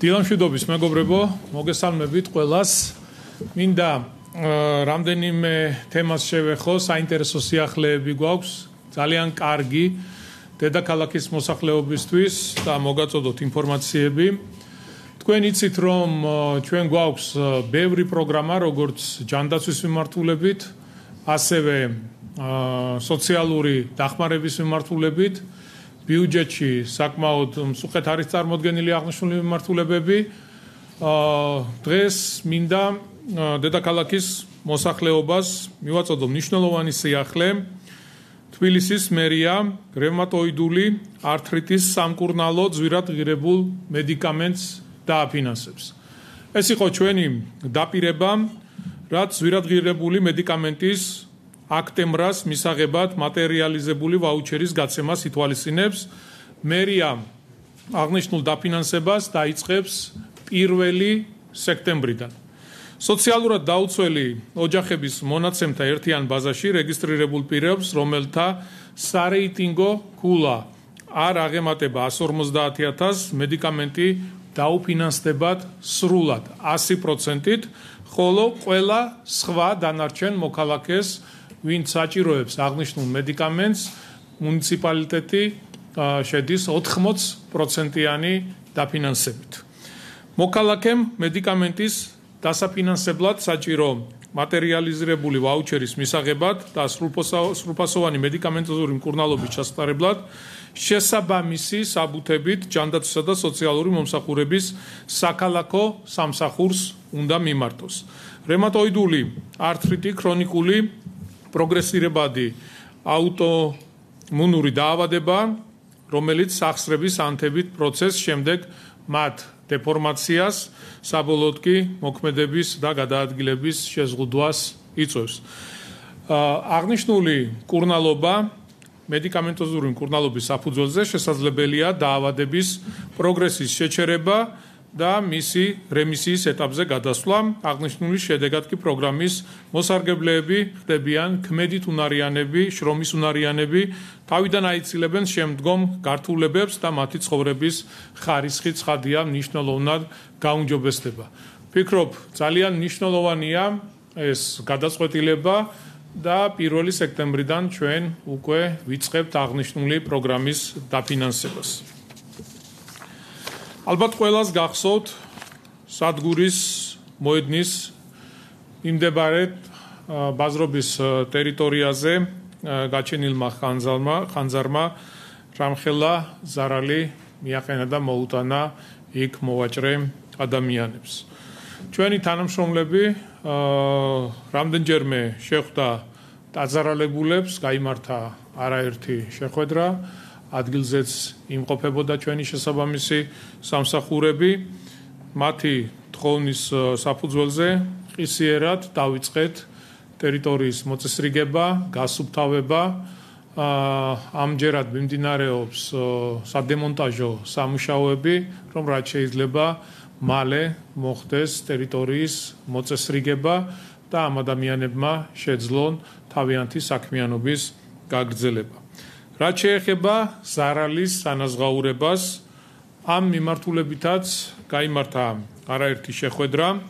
დილამშვიდობის მეგობრებო, მოგესალმებით ყველას. მინდა რამდენიმე თემას შევეხო, საინტერესო სიახლეები გვაქვს, ძალიან კარგი დედაქალაქის მოსახლეობისთვის და მოგაწოდოთ ინფორმაციები. თქვენ იცით, რომ ჩვენ გვაქვს ბევრი პროგრამა, როგორც ჯანდაცვის მიმართულებით, ასევე სოციალური დახმარების მიმართულებით. ბიუჯეტში საკმაოდ მსუხეთ არის წარმოდგენილი აღნიშნული მიმართულებები. დღეს მინდა დედაქალაქის მოსახლეობას მივაწოდო მნიშვნელოვანი სიახლე თბილისის მერია რევმატოიდული ართრიტის სამკურნალო ძვირად ღირებულ მედიკამენტს დააფინანსებს. ეს იყო ჩვენი დაპირება, რაც ძვირად ღირებული მედიკამენტის აქტემრას მისაღებად მატერიალიზებული ვაუჩერის გაცემას ითვალისწინებს. მერია აღნიშნულ დაფინანსებას დაიწყებს 1 სექტემბრიდან. სოციალურად დაუცველი ოჯახების მონაცემთა ერთიან ბაზაში რეგისტრირებულ პირებს, რომელთა სარეიტინგო ქულა არ აღემატება 150,000 მედიკამენტი დაუფინანსდებათ სრულად 100%-ით, ხოლო ყველა სხვა დანარჩენ მოქალაქეს, ვინც საჭიროებს აღნიშნულ მედიკამენტს, მუნიციპალიტეტი შედის 80%-იანი დაფინანსებით. მოქალაქემ მედიკამენტის დასაფინანსებლად საჭირო მატერიალიზებული ვაუჩერის მისაღებად და სრულფასოვანი მედიკამენტოზური მკურნალობის ჩასატარებლად შესაბამისი საბუთებით ჯანდაცვისა და სოციალური მომსახურების საქალაქო სამსახურს უნდა მიმართოს. რევმატოიდული ართრიტი ქრონიკული პროგრესირებადი აუტოიმუნური დაავადება, რომელიც სახსრების ანთებით პროცესს შემდეგ მათ დეფორმაციას, საბოლოოდ კი მოქმედების და გადაადგილების შეზღუდვას იწვევს. აღნიშნული მკურნალობა, მედიკამენტოზური მკურნალობის საფუძველზე შესაძლებელია დაავადების პროგრესის შეჩერება და მისი რემისიის ეტაპზე გადასვლა. აღნიშნული შედეგად კი პროგრამის მოსარგებლეები ხდებიან ქმედით უნარიანები, შრომის უნარიანები, თავიდან აიცილებენ შემდგომ გართულებებს და მათი ცხოვრების ხარისხი ცხადია მნიშვნელოვნად გაუმჯობესდება. ვფიქრობ, ძალიან მნიშვნელოვანია ეს გადაწყვეტილება და 1 სექტემბრიდან ჩვენ უკვე ვიწყებთ აღნიშნული პროგრამის დაფინანსებას. ალბათ ყველას გახსოვთ სადგურის მოედნის მიმდებარე ბაზრობის ტერიტორიაზე გაჩენილმა ხანძარმა რამხელა ზარალი მიაყენა და მოუტანა იქ მოვაჭრე ადამიანებს. ჩვენი თანამშრომლები რამდენჯერმე შეხვდა დაზარალებულებს, გაიმართა არაერთი შეხვედრა, ადგილზეც იმყოფებოდა ჩვენი შესაბამისი სამსახურები. მათი თხოვნის საფუძველზე ყისიერად დავიწყეთ ტერიტორიის მოწესრიგება, გასუფთავება. ამჯერად მიმდინარეობს სადემონტაჟო სამუშაოები, რომ რაც შეიძლება მალე მოხდეს ტერიტორიის მოწესრიგება და ამ ადამიანებმა შეძლონ თავიანთი საქმიანობის გაგრძელება. რაც შეეხება ზარალის ანაზღაურებას, ამ მიმართულებითაც გაიმართა არაერთი შეხვედრა.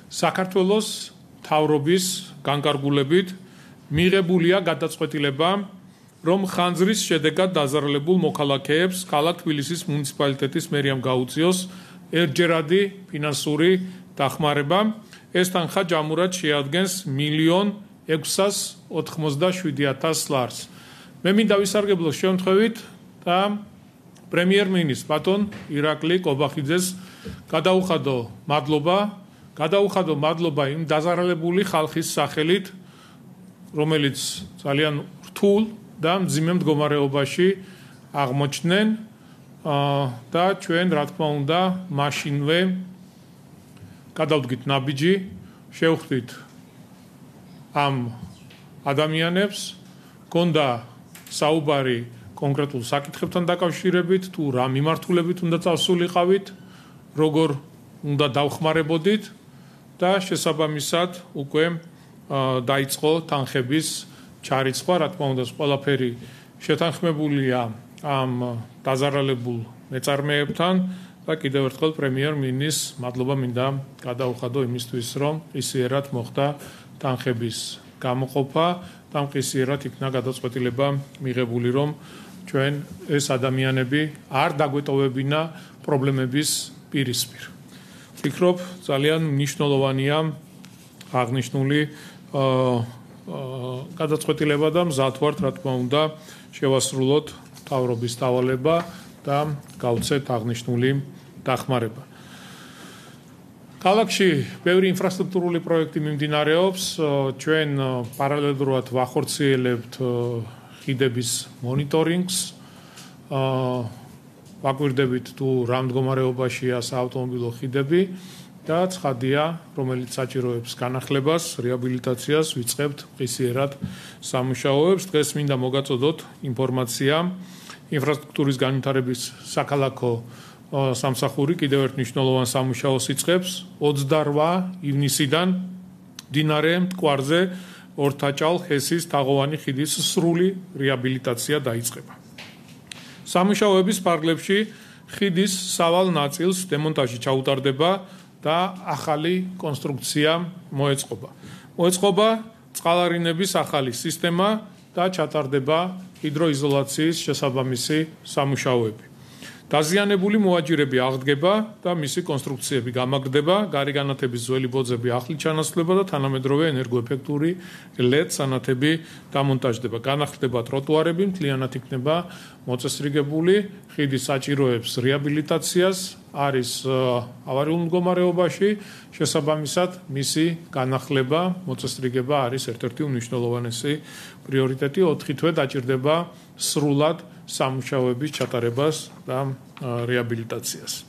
საქართველოს მთავრობის განკარგულებით მიღებულია გადაწყვეტილება, რომ ხანძრის შედეგად დაზარალებულ მოქალაქეებს ქალაქ თბილისის მუნიციპალიტეტის მერიამ გაუწიოს ერთჯერადი ფინანსური დახმარება. ეს თანხა ჯამურად შეადგენს 1,687,000 ლარს. მე მინდა ვისარგებლო შემთხვევით და პრემიერ-მინისტრ ბატონ ირაკლი კობახიძეს გადაუხადო მადლობა იმ დაზარალებული ხალხის სახელით, რომელიც ძალიან რთულ და მძიმე მდგომარეობაში აღმოჩნდნენ და ჩვენ რა თქმა უნდა მაშინვე გადავდგით ნაბიჯი, შევხვდით ამ ადამიანებს, გონდა საუბარი კონკრეტულ საკითხებთან დაკავშირებით, თუ რა მიმართულებით უნდა წასულიყავით, როგორ უნდა დავხმარებოდით და შესაბამისად უკვე დაიწყო თანხების ჩარიცხვა, რა თქმა უნდა, ყველაფერი შეთანხმებულია ამ დაზარალებულ მეწარმეებთან და კიდევ ერთხელ პრემიერ-მინისტრს მადლობა მინდა გადაუხადო იმისთვის, რომ ისიერად მოხდა თანხების გამოყოფა და მყისიერად იქნა გადაწყვეტილება მიღებული, რომ ჩვენ ეს ადამიანები არ დაგვეტოვებინა პრობლემების პირისპირ. ვფიქრობ, ძალიან მნიშვნელოვანია აღნიშნული გადაწყვეტილება და მზად ვართ, რა თქმა უნდა, შევასრულოთ მთავრობის დავალება და გავცეთ აღნიშნული დახმარება. ქალაქში ბევრი ინფრასტრუქტურული პროექტი მიმდინარეობს, ჩვენ პარალელურად ვახორციელებთ ხიდების მონიტორინგს, ვაკვირდებით თუ რა მდგომარეობაშია საავტომობილო ხიდები და ცხადია, რომელიც საჭიროებს განახლებას, რეაბილიტაციას, ვიწყებთ მყისიერად სამუშაოებს. დღეს მინდა მოგაწოდოთ ინფორმაცია ინფრასტრუქტურის განვითარების საქალაქო სამსახური კიდევ ერთ მნიშვნელოვან სამუშაოს იწყებს 28 ივნისიდან მდინარე მტკვარზე ორთაჭალ-ხესის თაღოვანი ხიდის სრული რეაბილიტაცია დაიწყება. სამუშაოების პარალელში ხიდის სავალ ნაწილს დემონტაჟი ჩაუტარდება და ახალი კონსტრუქცია მოეწყობა. მოეწყობა წყალარინების ახალი სისტემა და ჩატარდება ჰიდროიზოლაციის შესაბამისი სამუშაოები. დაზიანებული მოაჯირები აღდგება და მისი კონსტრუქციები გამაგრდება, გარიგანათების ძველი ბოძები ახლით ჩანაცვლება და თანამედროვე ენერგოეფექტური LED სანათები დამონტაჟდება. განახლდება ტროტუარები, მთლიანად იქნება მოწესრიგებული, ხიდი საჭიროებს რეაბილიტაციას, არის ავარიულ მდგომარეობაში, შესაბამისად მისი განახლება, მოწესრიგება არის ერთ-ერთი უმნიშვნელოვანესი პრიორიტეტი. 4 თვე დაჭირდება სრულად სამუშაოების ჩატარებას და რეაბილიტაციას.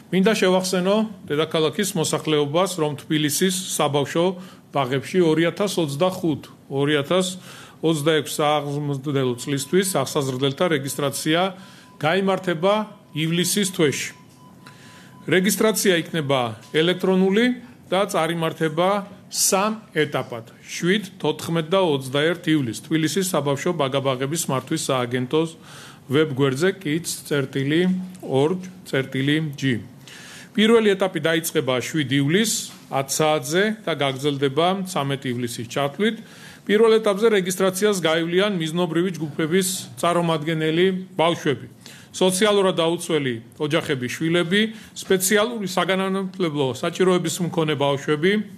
მინდა შევახსენო დედაქალაქის მოსახლეობას, რომ თბილისის საბავშვო ბაღებში 2025-2026 სააღრმოდელო წლისთვის ახსაზრდელთა რეგისტრაცია გაიმართება ივლისის თვეში. რეგისტრაცია იქნება ელექტრონული და წარიმართება 3 ეტაპად: 7, 14 და 21 ივლისს თბილისის საბავშვო ბაღების მართვის სააგენტოს ვებგვერდზე kids.org.g. პირველი ეტაპი დაიწყება 7 ივლისს 10 საათზე და გაგრძელდება 13 ივლისის ჩათვლით. პირველ ეტაპზე რეგისტრაციას გაივლიან მიზნობრივი ჯგუფების წარმომადგენელი ბავშვები, სოციალურად დაუცველი ოჯახების შვილები, სპეციალური საგანმანათლებლო საჭიროების მქონე ბავშვები,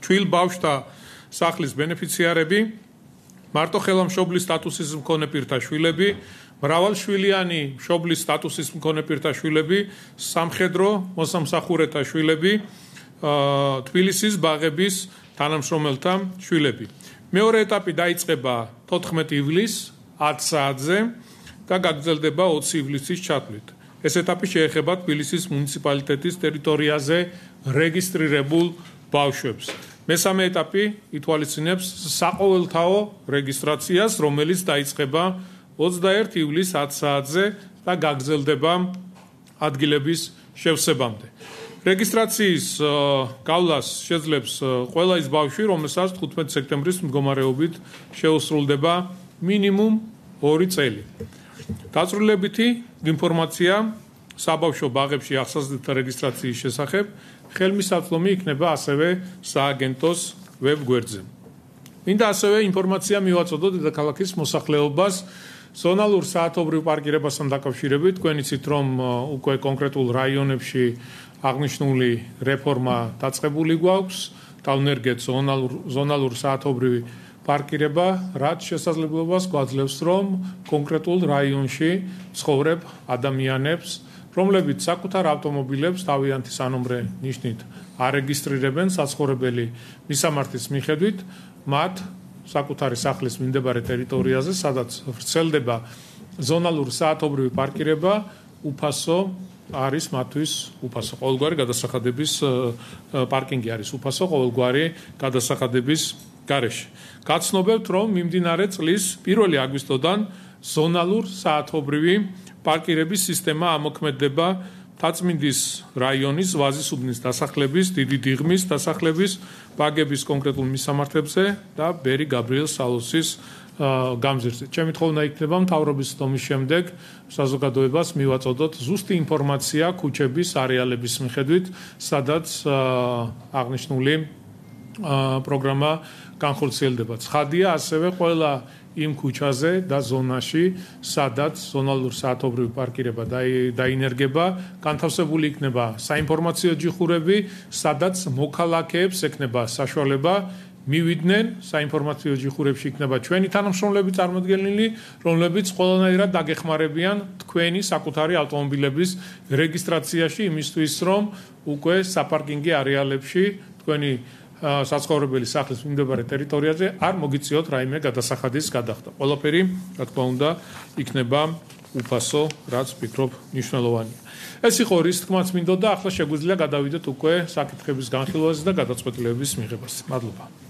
ჩვილ ბავშვთა სახლის ბენეფიციარები, მარტოხელამშობლის სტატუსის მქონე პირთა შვილები, მრავალშვილიანი მშობლის სტატუსის მქონე პირთა შვილები, სამხედრო მოსამსახურეთა შვილები, თბილისის ბაღების თანამშრომელთა შვილები. მეორე ეტაპი დაიწყება 14 ივლისს 10 საათზე და გაგრძელდება 20 ივლისის ჩათვლით. ეს ეტაპი შეეხება თბილისის მუნიციპალიტეტის ტერიტორიაზე რეგისტრირებულ ბავშვებს. მესამე ეტაპი ითვალისწინებს საყოველთაო რეგისტრაციას, რომელიც დაიწყება 21 ივლისს 10 საათზე და გაგრძელდება ადგილების შევსებამდე. რეგისტრაციის გავლას შეძლებს ყველა ის ბავშვი, რომელსაც 15 სექტემბრის მდგომარეობით შეუსრულდება მინიმუმ 2 წელი. დაწვრილებითი ინფორმაცია საბავშვო ბაღებში ახსაზრდელთა რეგისტრაციის შესახებ ხელმისაწვდომი იქნება ასევე სააგენტოს ვებგვერდზე. მინდა ასევე ინფორმაცია მივაწოდოთ დედაქალაქის მოსახლეობას ზონალურ საათობრივ პარკირებასთან დაკავშირებით. თქვენ იცით, რომ უკვე კონკრეტულ რაიონებში აღნიშნული რეფორმა დაწყებული გვაქვს. დავნერგეთ ზონალურ საათობრივი პარკირება, რაც შესაძლებლობას გვაძლევს, რომ კონკრეტულ რაიონში ცხოვრებ ადამიანებს, რომლებიც საკუთარ ავტომობილებს თავიანთი სანომრე ნიშნით არეგისტრირებენ საცხოვრებელი მისამართის მიხედვით, მათ საკუთარი სახლის მიმდებარე ტერიტორიაზე, სადაც ვრცელდება ზონალურ საათობრივი პარკირება, უფასო არის მათთვის უფასო ყოველგვარი გადასახადების პარკინგი არის უფასო ყოველგვარი გადასახადების გარეშე. გაცნობებთ, რომ მიმდინარე წლის 1 აგვისტოდან ზონალურ საათობრივი პარკირების სისტემა ამოქმედდება თაწმინდის რაიონის ვაზისუბნის დასახლების, დიდი დიღმის დასახლების, ბაგების კონკრეტულ მისამართებზე და ბერი გაბრიელ სალოსის გამზირდეთ. ჩემი თხოვნა იქნება მთავრობის თომის შემდეგ საზოგადოებას მივაწოდოთ ზუსტი ინფორმაცია ქუჩების არეალების მიხედვით, სადაც აღნიშნული პროგრამა განხორციელდება. ცხადია ასევე ყველა იმ ქუჩაზე და ზონაში, სადაც ზონალურ საათობრივ პარკირება დაინერგება, განთავსებული იქნება საინფორმაციო ჯიხურები, სადაც მოქალაქეებს ექნება საშუალება მივიდნენ საინფორმაციო ჯიხურებში იქნება ჩვენი თანამშრომლები წარმოდგენილი, რომლებიც ყველანაირად დაგეხმარებიან თქვენი საკუთარი ავტომობილების რეგისტრაციაში იმისთვის, რომ უკვე საპარკინგი არეალებში თქვენი საცხოვრებელი სახლის მიმდებარე ტერიტორიაზე არ მოგიწიოთ რაიმე გადასახადის გადახდა. ყველაფერი, რა თქმა უნდა, იქნება უფასო, რაც ვფიქრობ მნიშვნელოვანია. ეს იყო რის თქმაც მინდოდა, ახლა შეგვიძლია გადავიდეთ უკვე საკითხების განხილვაზე და გადაწყვეტილების მიღებაზე. მადლობა.